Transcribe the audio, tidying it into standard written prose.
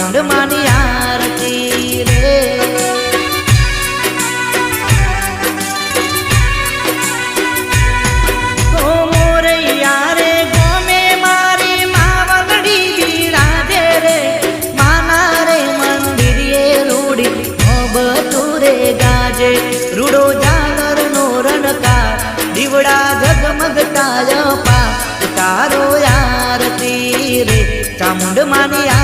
ચામુંડ માની આરતી રે રૂડો જાગર નો રણકાર દીવડા જગમગતા પા તારો આરતી રે ચામુંડ માની